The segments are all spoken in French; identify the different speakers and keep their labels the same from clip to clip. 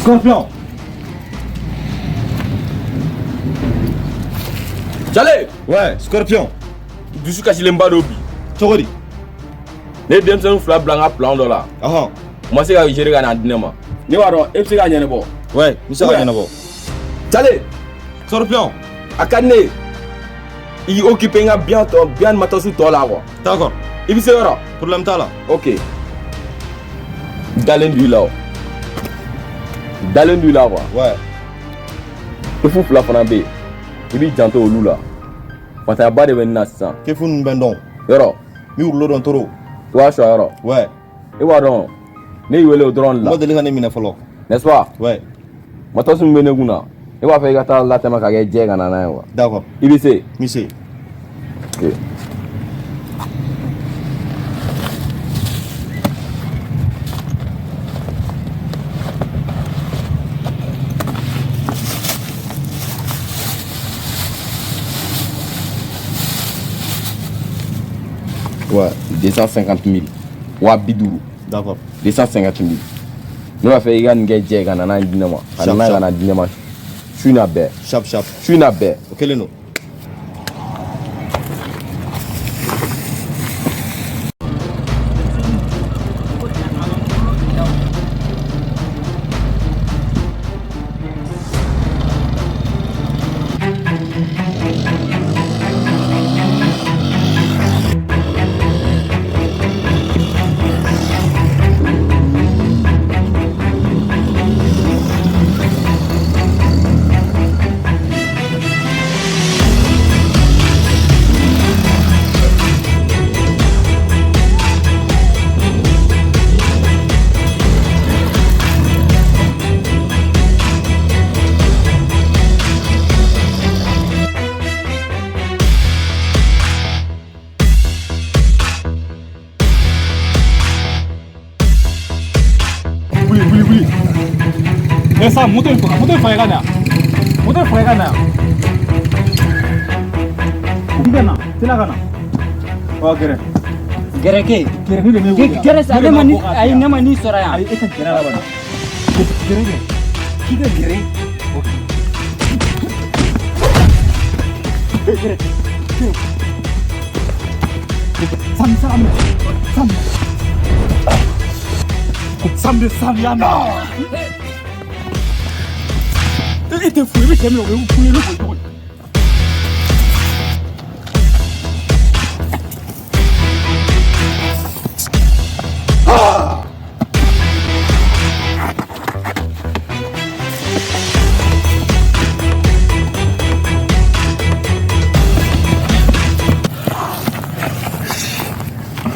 Speaker 1: Scorpion.
Speaker 2: Jale.
Speaker 1: Ouais, Scorpion.
Speaker 2: Dusu kasilen ba do bi.
Speaker 1: Cogodi.
Speaker 2: Ne denmisɛnnin fila bila n ka plan dɔ la.
Speaker 1: Ɔhɔn.
Speaker 2: U ma se ka gérer ka na di ne ma. Ne b'a dɔn e bɛ se ka ɲɛnabɔ.
Speaker 1: Ouais, n bɛ se ka ɲɛnabɔ.
Speaker 2: Jale.
Speaker 1: Scorpion.
Speaker 2: A ka di ne ye i k'i occuper n ka bien ni matos tɔ la quoi.
Speaker 1: D'accord.
Speaker 2: I bɛ se yɔrɔ.
Speaker 1: Problème t'a la.
Speaker 2: Ok. Dalen du la o. Dalen du la quoi.
Speaker 1: Ouais.
Speaker 2: Kefu fila fana bɛ yen. I b'i janto olu la. Fatayaba de bɛ nin na sisan.
Speaker 1: Kefu ninnu bɛ n dɔn.
Speaker 2: Yɔrɔ.
Speaker 1: Mi wolo dɔn toro.
Speaker 2: I b'a sɔrɔ yɔrɔ.
Speaker 1: Ouais.
Speaker 2: I b'a dɔn ne y'i wele o dɔrɔn de la.
Speaker 1: Ma deli ka ne minɛ fɔlɔ.
Speaker 2: N'est-ce pas?
Speaker 1: Ouais.
Speaker 2: Matos min bɛ ne kun na i b'a fɛ i ka taa latɛmɛ ka kɛ jɛ ka na n'a ye wa.
Speaker 1: D'accord.
Speaker 2: I bɛ se.
Speaker 1: Mi se.
Speaker 2: Ok.
Speaker 1: Ouais.
Speaker 2: 250 000. Wa bi duuru.
Speaker 1: D'accord.
Speaker 2: 250 000. Ne b'a fɛ i ka nin kɛ jɛ ka na n'a ye di ne ma. Ka na ka na di ne ma. Su na bɛɛ.
Speaker 1: Sharp sharp.
Speaker 2: Su na bɛɛ.
Speaker 1: O kelen don.
Speaker 3: Wuli. Esa moto in faga kana. Moto in faga kana. Ndena, tena kana. Oh, gere.
Speaker 4: Gere ke?
Speaker 3: Gere ni de me.
Speaker 4: Gere sa ne mani ai ne mani sora ya.
Speaker 3: Ai eka gere la bana. Gere ke.
Speaker 4: Kiga gere.
Speaker 3: Gere. Sam yana. Ite fui mi kemi o fui lo ko.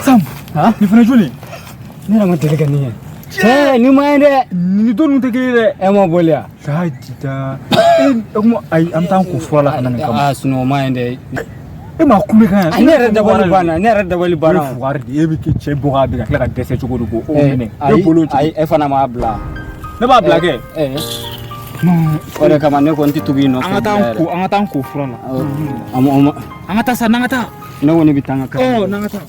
Speaker 3: Sam, ha? Ni fana joli?
Speaker 4: Ni na mate ka ni. Ni ma inde
Speaker 3: Ni don te ke
Speaker 4: e mo bolia.
Speaker 3: Shahida. Mo ai am tan ku fola kana kam.
Speaker 4: Ah suno ma inde.
Speaker 3: E ma kule kan.
Speaker 4: Ne rada wali bana.
Speaker 3: Fuar di e bi ke che boga bi ka dese chogo ko o mine.
Speaker 4: Ai e fana ma bla.
Speaker 3: Ne ba bla ke?
Speaker 4: Ore kama ne ko nti tugi no.
Speaker 3: Anga tan ku fola.
Speaker 4: Amo
Speaker 3: anga ta sa nanga ta.
Speaker 4: Ne woni bitanga ka.
Speaker 3: Oh nanga ta.